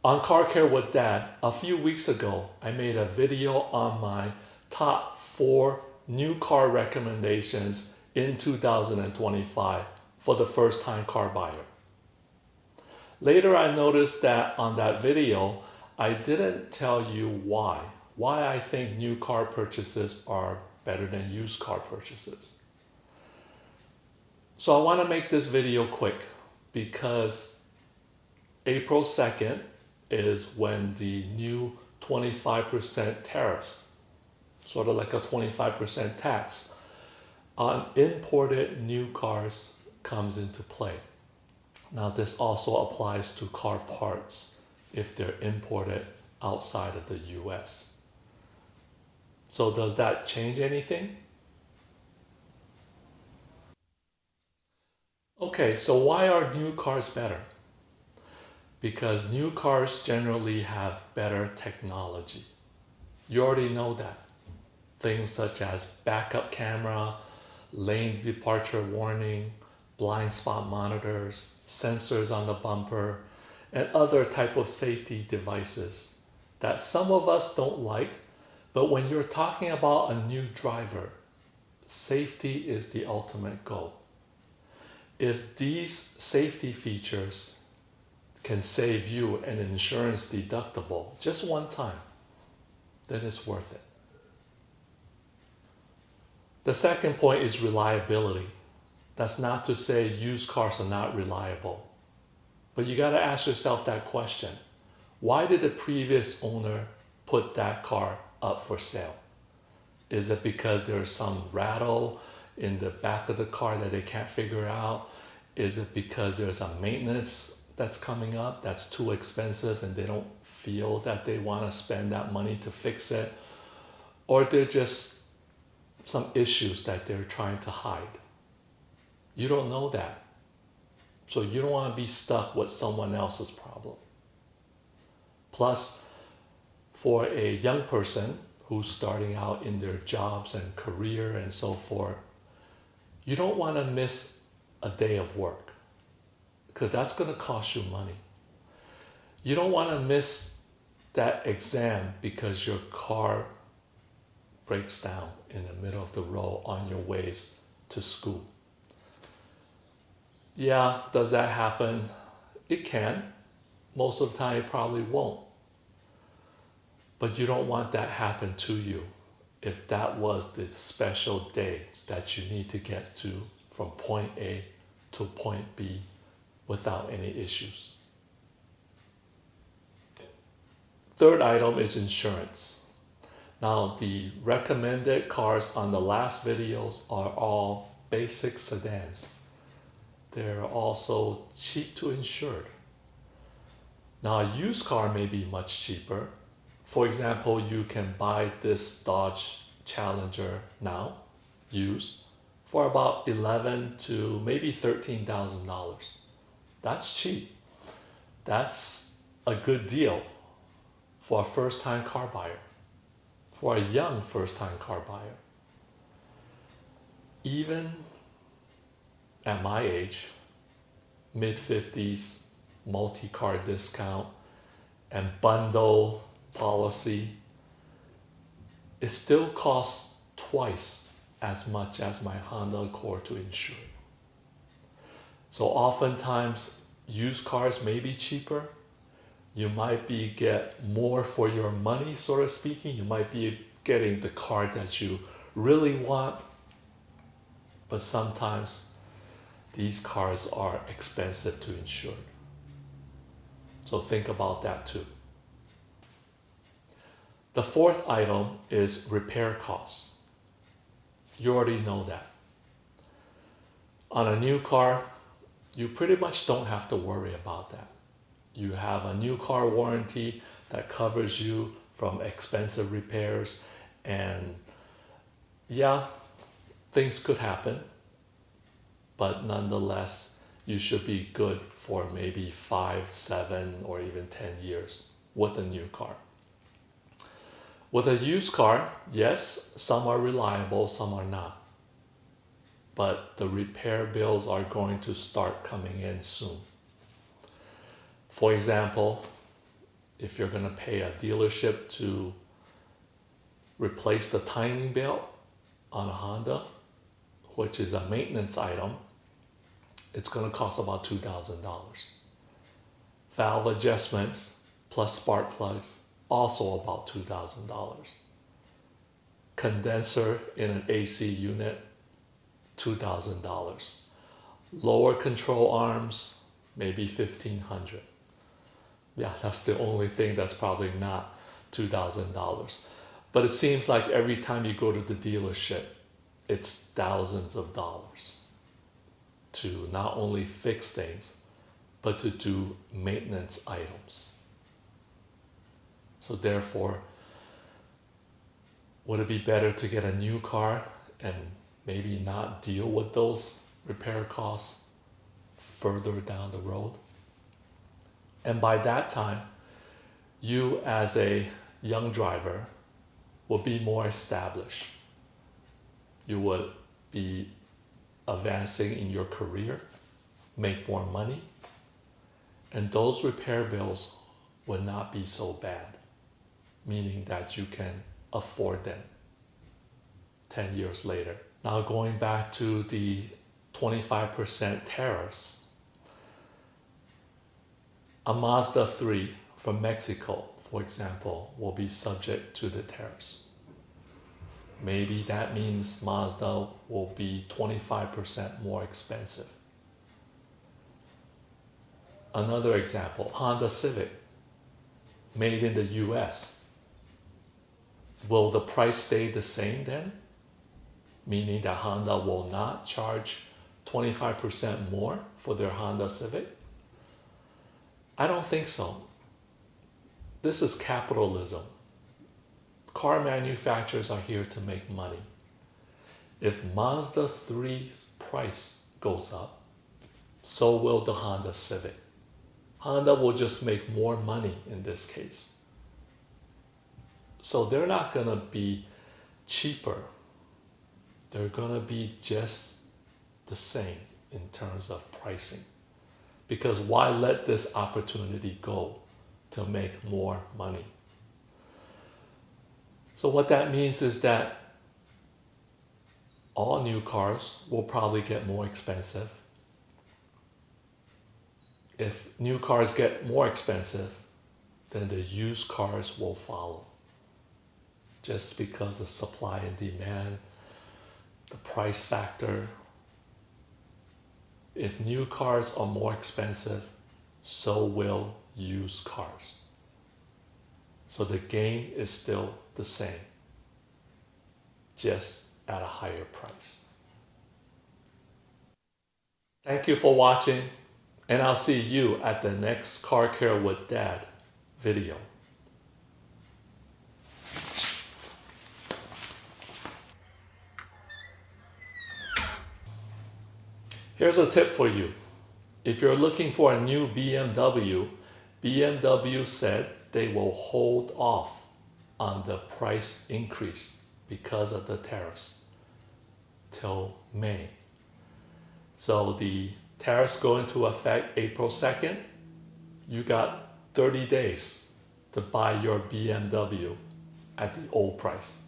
On Car Care with Dad, a few weeks ago, I made a video on my top 4 new car recommendations in 2025 for the first time car buyer. Later, I noticed that on that video, I didn't tell you why I think new car purchases are better than used car purchases. So I want to make this video quick because April 2nd is when the new 25% tariffs, sort of like a 25% tax on imported new cars, comes into play. Now, this also applies to car parts if they're imported outside of the US. So does that change anything? Okay, so why are new cars better? Because new cars generally have better technology. You already know that. Things such as backup camera, lane departure warning, blind spot monitors, sensors on the bumper, and other type of safety devices that some of us don't like, but when you're talking about a new driver, safety is the ultimate goal. If these safety features can save you an insurance deductible just one time, then it's worth it. The second point is reliability. That's not to say used cars are not reliable, but you got to ask yourself that question. Why did the previous owner put that car up for sale? Is it because there's some rattle in the back of the car that they can't figure out? Is it because there's a maintenance that's coming up that's too expensive and they don't feel that they want to spend that money to fix it? Or they're just some issues that they're trying to hide? You don't know that. So you don't want to be stuck with someone else's problem. Plus, for a young person who's starting out in their jobs and career and so forth, you don't want to miss a day of work because that's going to cost you money. You don't want to miss that exam because your car breaks down in the middle of the road on your ways to school. Yeah, does that happen? It can. Most of the time it probably won't. But you don't want that happen to you if that was the special day that you need to get to from point A to point B without any issues. Third item is insurance. Now, the recommended cars on the last videos are all basic sedans. They're also cheap to insure. Now, a used car may be much cheaper. For example, you can buy this Dodge Challenger now, used, for about $11,000 to maybe $13,000. That's cheap. That's a good deal for a first-time car buyer, for a young first-time car buyer. Even at my age, mid-50s, multi-car discount, and bundle policy, it still costs twice as much as my Honda Accord to insure. So oftentimes, used cars may be cheaper. You might be get more for your money, sort of speaking. You might be getting the car that you really want, but sometimes these cars are expensive to insure. So think about that too. The fourth item is repair costs. You already know that. On a new car, you pretty much don't have to worry about that. You have a new car warranty that covers you from expensive repairs, and yeah, things could happen, but nonetheless, you should be good for maybe 5, 7, or even 10 years with a new car. With a used car, yes, some are reliable, some are not. But the repair bills are going to start coming in soon. For example, if you're going to pay a dealership to replace the timing belt on a Honda, which is a maintenance item, it's going to cost about $2,000. Valve adjustments plus spark plugs, also about $2,000. Condenser in an AC unit, $2,000. Lower control arms, maybe $1,500. Yeah, that's the only thing that's probably not $2,000. But it seems like every time you go to the dealership, it's thousands of dollars to not only fix things, but to do maintenance items. So therefore, would it be better to get a new car and maybe not deal with those repair costs further down the road? And by that time, you as a young driver will be more established. You would be advancing in your career, make more money, and those repair bills will not be so bad, meaning that you can afford them 10 years later. Now going back to the 25% tariffs, a Mazda 3 from Mexico, for example, will be subject to the tariffs. Maybe that means Mazda will be 25% more expensive. Another example, Honda Civic, made in the US. Will the price stay the same then? Meaning that Honda will not charge 25% more for their Honda Civic? I don't think so. This is capitalism. Car manufacturers are here to make money. If Mazda 3's price goes up, so will the Honda Civic. Honda will just make more money in this case. So they're not going to be cheaper. They're going to be just the same in terms of pricing. Because why let this opportunity go to make more money? So what that means is that all new cars will probably get more expensive. If new cars get more expensive, then the used cars will follow. Just because of supply and demand, the price factor. If new cars are more expensive, so will used cars. So the game is still the same, just at a higher price. Thank you for watching, and I'll see you at the next Car Care with Dad video. Here's a tip for you. If you're looking for a new BMW said they will hold off on the price increase because of the tariffs till May. So the tariffs go into effect April 2nd. You got 30 days to buy your BMW at the old price.